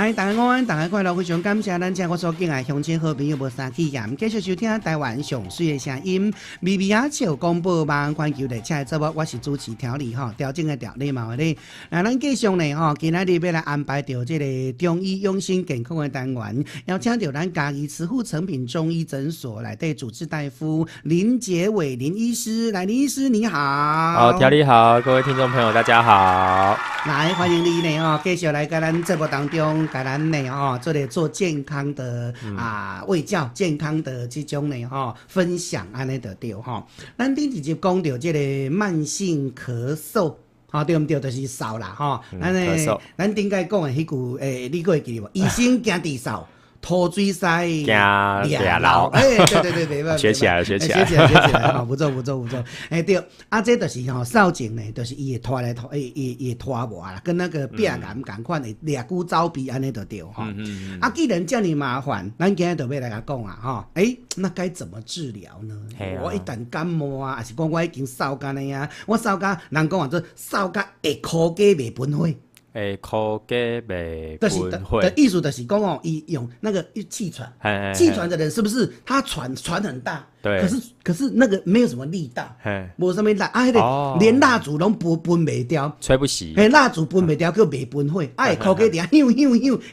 来，大家安，大家快乐，非常感谢咱这我所敬爱乡亲好朋友无三起言，继续收听台湾上水的声音，微微啊笑广播网环球列车节目，我是主持调理调整的调理嘛咧。那咱继续呢今仔日要来安排到这个中医养生健康的单元，邀请到咱嘉义慈护诚品中医诊所来对主治大夫林杰伟林医师，来，林医师你好。好，调理好，各位听众朋友大家好。来，欢迎你呢继续来跟咱节目当中，跟咱呢做健康的卫教健康的这种呢分享安尼就对咱顶一集讲到这个慢性咳嗽。对不对？就是扫啦咱顶解讲的迄句你还会记得无？医生惊治扫，吐水塞惊抓牢。对，学起来了，学起来不错。对，这就是扫帚呢，就是伊会拖来拖，伊会拖磨啦，跟那个壁癌同款的掠骨走鼻安尼就对既然这么麻烦，咱今日就要来讲那该怎么治疗呢？我一旦感冒还是讲我已经扫干了呀？我扫干，人讲做扫干会哭家袂喷血。哭家袂喷血的意思就是讲伊用那个气喘，气喘的人是不是他喘很大？对。可是那个没有什么力道，没什么力连蜡烛拢喷袂掉，吹不熄。蜡烛喷袂掉，叫袂喷血。会哭家底响，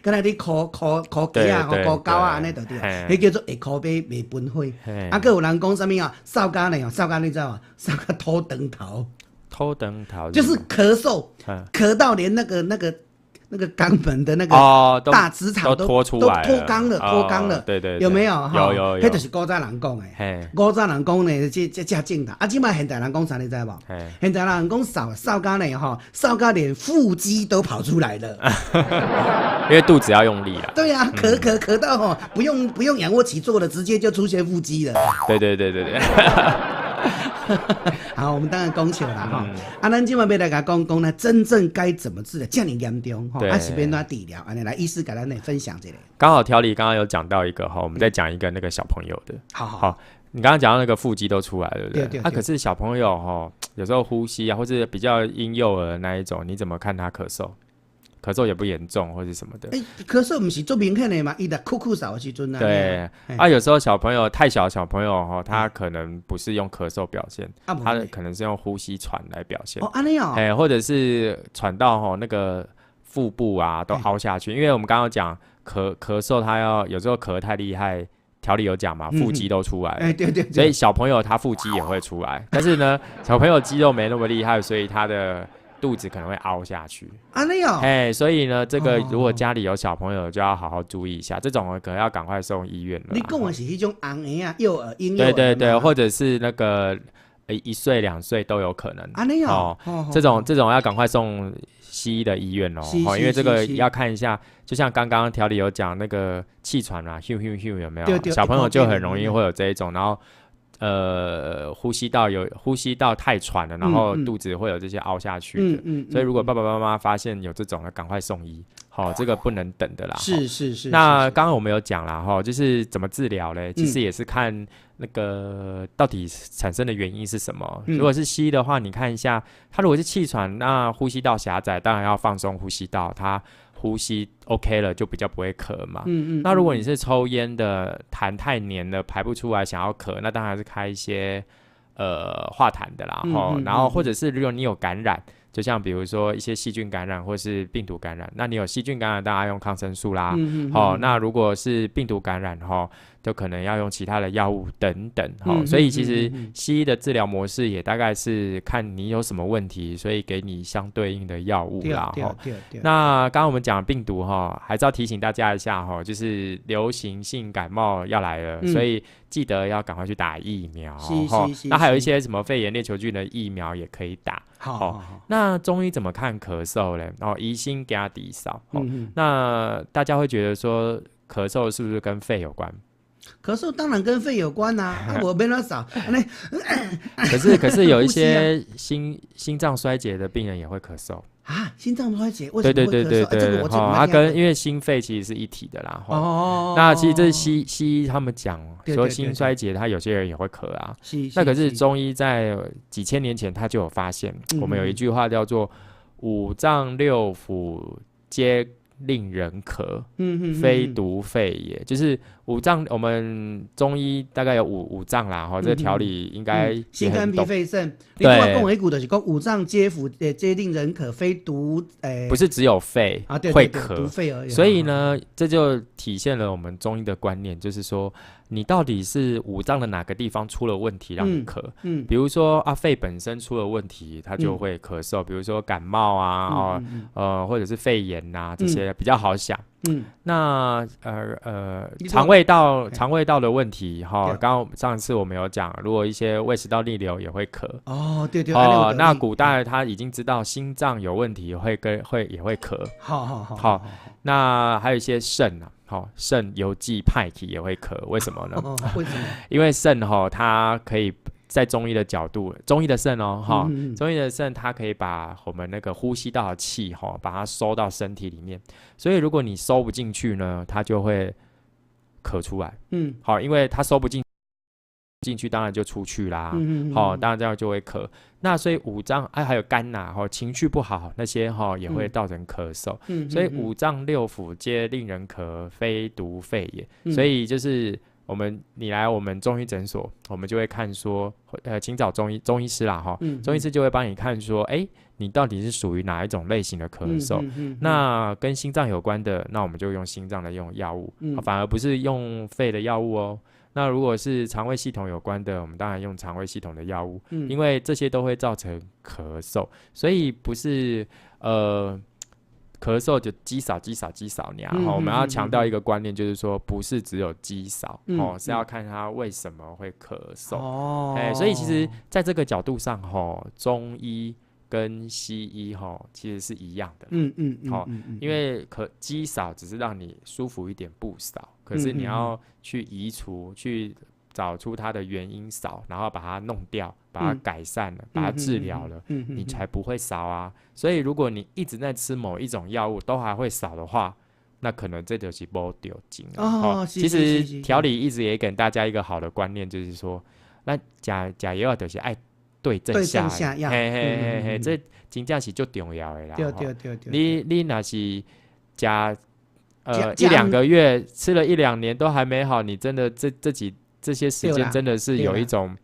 敢若你哭鸡啊、哭狗啊安尼就对。迄叫做会哭家袂喷血。还有人讲什么扫干呢？扫干你知道吗？扫干头灯头。偷灯头就是咳嗽，咳到连那个肛门的那个大直肠都脱出来了，脱肛了，对，有没有？有，迄就是古早人讲的，古早人讲呢，这正常。现在现代人讲啥，你知无？现代人讲扫干呢，扫干连腹肌都跑出来了，因为肚子要用力了。对啊，咳到不用仰卧起坐了，直接就出现腹肌了。对。好，我们当然讲笑啦咱今晚要来讲呢，真正该怎么治疗？这么严重是要怎治疗？来，医师给咱分享这个。刚好调理刚刚有讲到一个我们再讲一个那个小朋友的。好，你刚刚讲到那个腹肌都出来了，对不对？可是小朋友有时候呼吸或是比较婴幼儿那一种，你怎么看他咳嗽？咳嗽也不严重或是什么的。咳嗽不是做明显的嘛？伊在哭扫的时阵对有时候小朋友太小，小朋友他可能不是用咳嗽表现，他可能是用呼吸喘来表现。这样或者是喘到那个腹部都凹下去，因为我们刚刚讲咳嗽，他有时候咳太厉害。调理有讲嘛，腹肌都出来了，对，所以小朋友他腹肌也会出来，但是呢，小朋友肌肉没那么厉害，所以他的肚子可能会凹下去。所以呢，这个如果家里有小朋友，就要好好注意一下，这种可能要赶快送医院了。你讲的是那种婴儿幼儿婴幼儿，对，或者是那个1岁2岁都有可能。这种要赶快送西医的医院因为这个要看一下，就像刚刚调理有讲那个气喘有没有？小朋友就很容易会有这一种，然后呼吸道太喘了，然后肚子会有这些凹下去的。所以如果爸爸妈妈发现有这种，赶快送医。这个不能等的啦。是。那刚刚我们有讲啦就是怎么治疗嘞？其实也是看那个到底产生的原因是什么。如果是西医的话，你看一下，他如果是气喘，那呼吸道狭窄，当然要放松呼吸道，他呼吸 OK 了，就比较不会咳嘛。那如果你是抽烟的，痰太黏了，排不出来，想要咳，那当然是开一些化痰的啦。然后或者是如果你有感染。就像比如说一些细菌感染或是病毒感染，那你有细菌感染当然要用抗生素啦。那如果是病毒感染就可能要用其他的药物等等。所以其实西医的治疗模式也大概是看你有什么问题，所以给你相对应的药物啦。那刚刚我们讲病毒还是要提醒大家一下就是流行性感冒要来了，所以记得要赶快去打疫苗。那还有一些什么肺炎链球菌的疫苗也可以打。那中医怎么看咳嗽呢？疑心给他抵扫。那大家会觉得说咳嗽是不是跟肺有关？咳嗽当然跟肺有关我没那扫。可是有一些心脏衰竭的病人也会咳嗽。心脏衰竭为什么会咳嗽？对，这个我因为心肺其实是一体的啦。那其实这是西医他们讲说心衰竭，他有些人也会咳啊。那可是中医在几千年前他就有发现，我们有一句话叫做五脏六腑皆令人咳，非毒肺也。就是五脏，我们中医大概有五脏啦，这个条理应该心肝脾肺肾。你跟我讲的句就是讲五脏皆腐，皆令人咳，非毒不是只有肺会咳，毒肺而已。所以呢，这就体现了我们中医的观念，就是说你到底是五脏的哪个地方出了问题让你咳？比如说肺本身出了问题，它就会咳嗽，比如说感冒啊，或者是肺炎啊，这些比较好想。那肠胃道的问题刚刚上次我们有讲，如果一些胃食道逆流也会咳。对，那古代他已经知道心脏有问题也会咳。好，那还有一些肾肾邮寄派体也会咳，为什么呢？为什么？因为肾它可以在中医的角度，中医的肾中医的肾它可以把我们那个呼吸道的气把它收到身体里面，所以如果你收不进去呢，它就会咳出来。因为它收不进去，当然就出去啦。当然这样就会咳。那所以五脏还有肝情绪不好那些也会造成咳嗽。所以五脏六腑皆令人咳，非毒肺也。所以就是你来我们中医诊所，我们就会看说，请找中医师啦中医师就会帮你看说，你到底是属于哪一种类型的咳嗽？那跟心脏有关的，那我们就用心脏的用药物，反而不是用肺的药物哦。那如果是肠胃系统有关的，我们当然用肠胃系统的药物，因为这些都会造成咳嗽，所以不是咳嗽就肌少我们要强调一个观念，就是说不是只有肌少是要看它为什么会咳嗽。所以其实在这个角度上中医跟西医其实是一样的。因为肌少只是让你舒服一点不少，可是你要去移除，去找出它的原因少，然后把它弄掉，把它改善了，把它治疗了，你才不会少啊。所以如果你一直在吃某一种药物都还会少的话，那可能这就是没对劲了。其实调理一直也给大家一个好的观念，就是说那吃药就是爱对症下药，这真正是最重要的啦。对，你若是吃一两个月，吃了一两年都还没好，你真的这些时间真的是有一种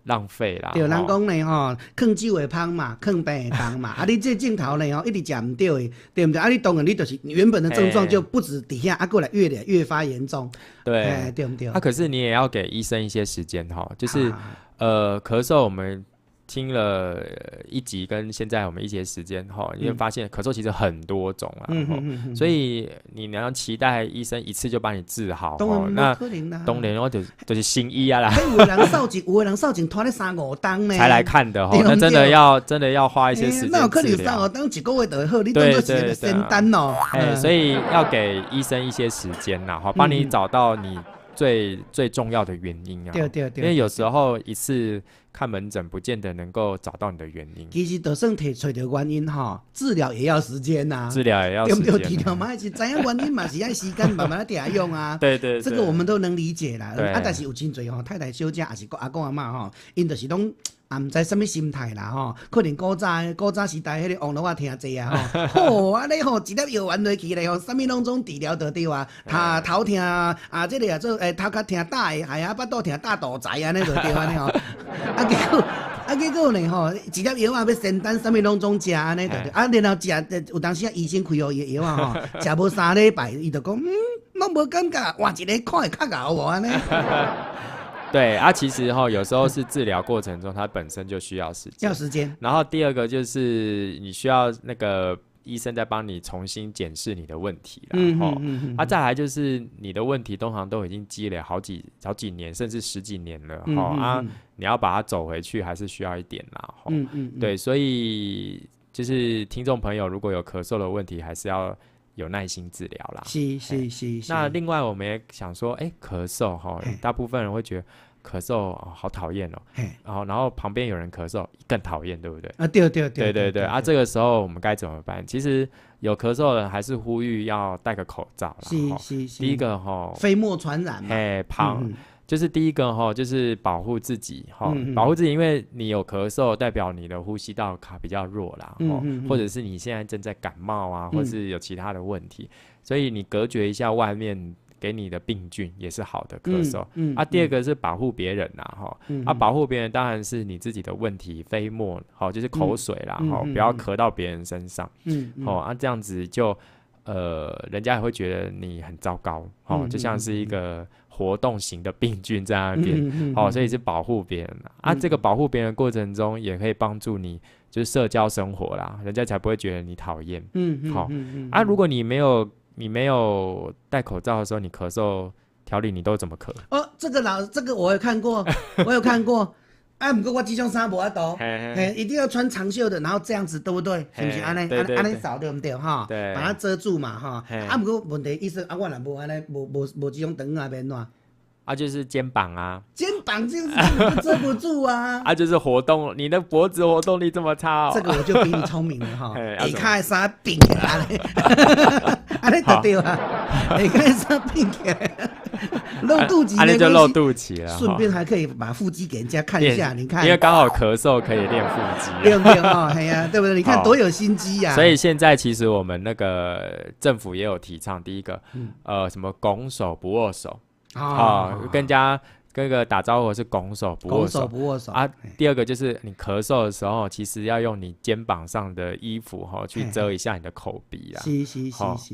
浪费啦。对，人讲呢囥酒会芳嘛，囥病会重嘛。你这镜头呢一直吃唔对的，对不对？你当然你就是原本的症状就不止底下过来越发严重。对，对不对？可是你也要给医生一些时间就是咳嗽我们听了一集跟现在我们一节时间你会发现咳嗽其实很多种啦。所以你要期待医生一次就把你治好那当然我就是新医啦。有的人扫症拖了3-5天呢才来看的那真的要花一些时间治疗。那有可能3-5天1个月就会好，你当作是仙丹所以要给医生一些时间啦帮你找到你最重要的原因啊。对，因为有时候一次看门诊不见得能够找到你的原因。其实就算找到原因治疗也要时间呐。治疗也要时间。对不对？治疗嘛是知影原因嘛是要时间慢慢地用啊。对，这个我们都能理解啦。但是有真侪太太小姐也是阿公阿嬷因就是拢唔知什么心态啦可能古早时代迄个网络啊听济啊安尼一粒药丸落去咧什么拢总治疗得到啊，头痛这个做头壳痛大的，巴肚痛大肚仔安尼就对安尼结果呢一粒药要仙丹，什么拢总食安尼就对然后食有当时医生开予伊的药食无3礼拜，伊就讲拢无感觉，换一个看会较咬无安尼。对其实有时候是治疗过程中它本身就需要时间，然后第二个就是你需要那个医生在帮你重新检视你的问题啦再来就是你的问题通常都已经积累好几年甚至10几年了你要把它走回去还是需要一点啦对，所以就是听众朋友如果有咳嗽的问题还是要有耐心治疗啦。是。那另外我们也想说咳嗽大部分人会觉得咳嗽好讨厌然后旁边有人咳嗽更讨厌，对不对？对这个时候我们该怎么办？其实有咳嗽的人还是呼吁要戴个口罩啦。是。第一个飞沫传染嘛就是第一个哈，就是保护自己哈，保护自己，因为你有咳嗽，代表你的呼吸道卡比较弱啦，或者是你现在正在感冒啊，或是有其他的问题，所以你隔绝一下外面给你的病菌也是好的咳嗽。第二个是保护别人啦，保护别人当然是你自己的问题，飞沫就是口水啦，不要咳到别人身上，这样子就人家也会觉得你很糟糕，就像是一个活动型的病菌在那边，所以是保护别人这个保护别人的过程中，也可以帮助你就是社交生活啦，人家才不会觉得你讨厌。如果你没有戴口罩的时候，你咳嗽调理你都怎么咳？这个我有看过，我有看过。不过我这种衫无法度，一定要穿长袖的，然后这样子，对不对？是不是安尼？安尼扫对不对？把它遮住嘛，不过问题意思我若无安尼，无这种长啊，变怎？就是肩膀啊，肩膀这样子遮不住啊。就是活动，你的脖子活动力这么差这个我就比你聪明了下骹的衫并起来，安尼就对啊。下骹的衫并起来。露肚脐，那就露肚脐了，顺便还可以把腹肌给人家看一下，你看，因为刚好咳嗽可以练腹肌，对不对？对不对？你看多有心机呀！所以现在其实我们那个政府也有提倡，第一个，什么拱手不握手，跟个打招呼是拱手不握手，第二个就是你咳嗽的时候，其实要用你肩膀上的衣服去遮一下你的口鼻啦。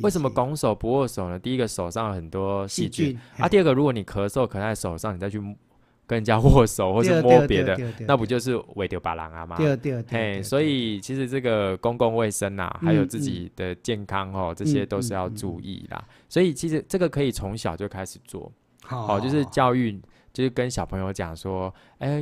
为什么拱手不握手呢？第一个手上有很多细菌第二个如果你咳嗽咳在手上，你再去跟人家握手或是摸别的，那不就是围丢把郎啊吗？所以其实这个公共卫生还有自己的健康这些都是要注意啦。所以其实这个可以从小就开始做，就是教育。就是跟小朋友讲说，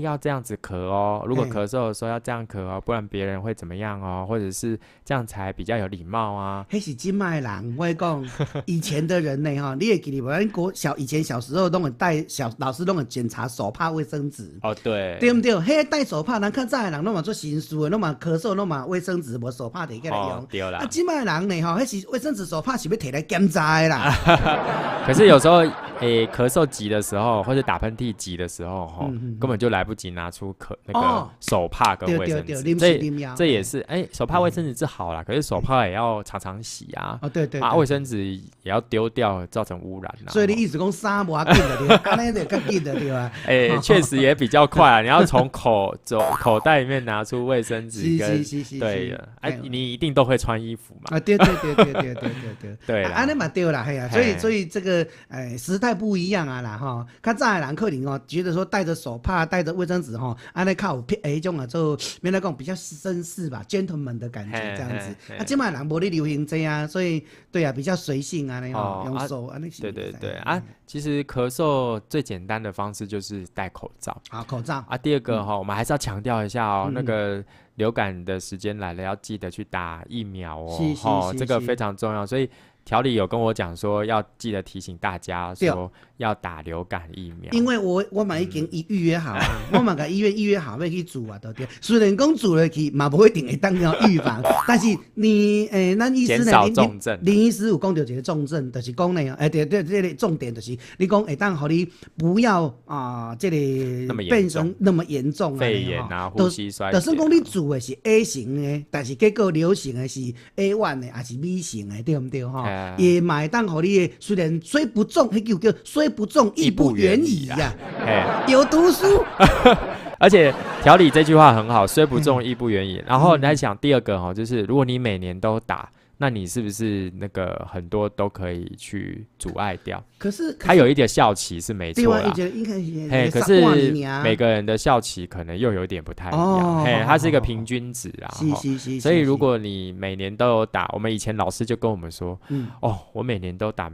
要这样子咳如果咳嗽的时候要这样咳不然别人会怎么样或者是这样才比较有礼貌啊。那是现在的人，我讲以前的人呢你会记得不？以前小时候都会带老师都会检查手帕卫生纸。对，对不对？那带手帕，咱较早的人都嘛做新书的，都嘛咳嗽，都嘛卫生纸无手帕摕起来用。对啦。现在的人呢那是卫生纸手帕是要摕来检查的啦。可是有时候咳嗽急的时候，或者打喷嚏急的时候根本就来不及拿出那个手帕跟卫生纸，这也是手帕卫生纸是好啦，可是手帕也要常常洗啊。对卫生纸也要丢掉，造成污染所以你意思讲衫无要紧的对，安尼就较紧的对吧？确实也比较快你要从口袋里面拿出卫生纸跟对你一定都会穿衣服嘛。对，对安尼嘛对啦，所以这个时代不一样啊啦较早的人可能觉得说带着手帕带着卫生纸安尼较有迄种做免来讲比较绅士吧 gentleman 的感觉这样子现在人无咧流行这样所以对比较随性用手安尼对其实咳嗽最简单的方式就是戴口罩口罩第二个我们还是要强调一下那个流感的时间来了要记得去打疫苗这个非常重要，所以条理有跟我讲说要记得提醒大家说要打流感疫苗，因为我嘛已经预约好我嘛甲医院预约好要去住对不对？虽然讲住了去嘛不一定会当到预防但是你咱医师呢减少重症林医师有讲到一个重症就是讲呢对这个重点就是你讲会当让你不要这个变成那么严重肺炎呼吸衰竭，就算讲你住的是 A 型的但是结果流行的是 A1 的还是 B 型的对不对也买当互你的虽然虽不中迄叫虽不中亦不远矣有读书而且条理这句话很好，虽不中亦不远矣然后你来想第二个就是如果你每年都打，那你是不是那个很多都可以去阻碍掉？可是它有一点效期是没错啦，可是每个人的效期可能又有点不太一样它是一个平均值啦所以如果你每年都有打，我们以前老师就跟我们说我每年都打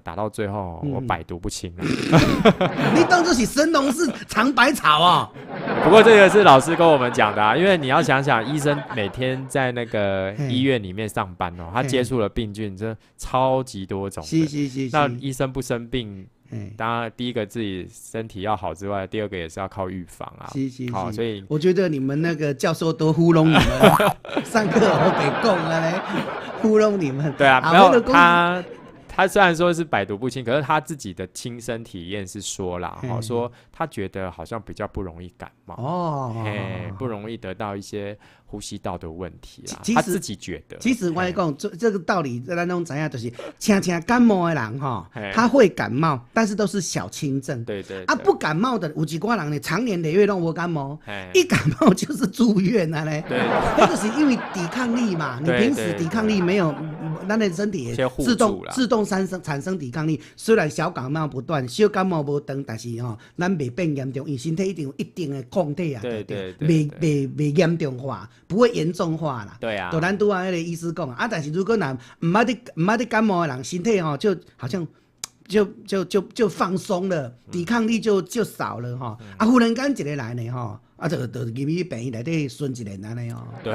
打到最后我百毒不侵你当作是神农氏尝百草不过这个是老师跟我们讲的因为你要想想医生每天在那个医院里面上班他接触了病菌真的超级多种的那医生不生病当然第一个自己身体要好之外，第二个也是要靠预防所以我觉得你们那个教授都糊弄你们上课我北供糊弄你们对没有他虽然说是百毒不侵，可是他自己的亲身体验是说啦，说他觉得好像比较不容易感冒不容易得到一些呼吸道的问题啦，他自己觉得。其实我来讲，这个道理咱都知道，就是轻感冒的人他会感冒，但是都是小轻症。对，不感冒的有几挂人呢，长年累月都无感冒，一感冒就是住院啊嘞。对，那就是因为抵抗力嘛，你平时抵抗力没有，咱的身体也自动产生抵抗力。虽然小感冒不断，小感冒无长，但是咱袂变严重，因为身体一定有一定的抗体啊，对，袂严重化，不会严重化啦。对啊，就咱拄啊那个医师讲但是如果咱唔捌得感冒的人，身体就好像就放松了，抵抗力就少了忽然间一个来呢就入去病院内底顺一年安尼对，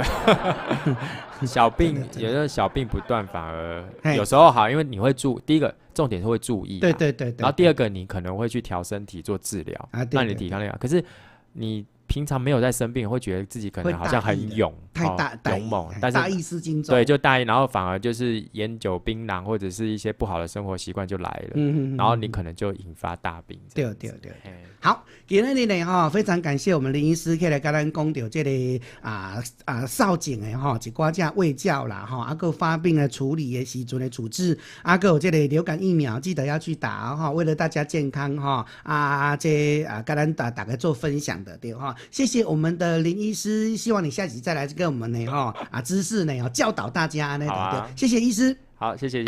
小病有的小病不断，反而有时候好，因为你会第一个重点是会注意，对，然后第二个你可能会去调身体做治疗，让你抵抗力好。可是你平常没有在生病，会觉得自己可能好像很勇猛，但是大意失荆州，对，就大意，然后反而就是烟酒槟榔或者是一些不好的生活习惯就来了，然后你可能就引发大病。对。好，今日呢非常感谢我们林医师起来跟咱讲到这个扫症的一寡这卫教啦还有发病的处理的时阵的处置，还有这个流感疫苗记得要去打为了大家健康跟咱大家做分享的对谢谢我们的林医师，希望你下集再来跟我们呢知识呢教导大家呢，对，谢谢医师。好，谢谢。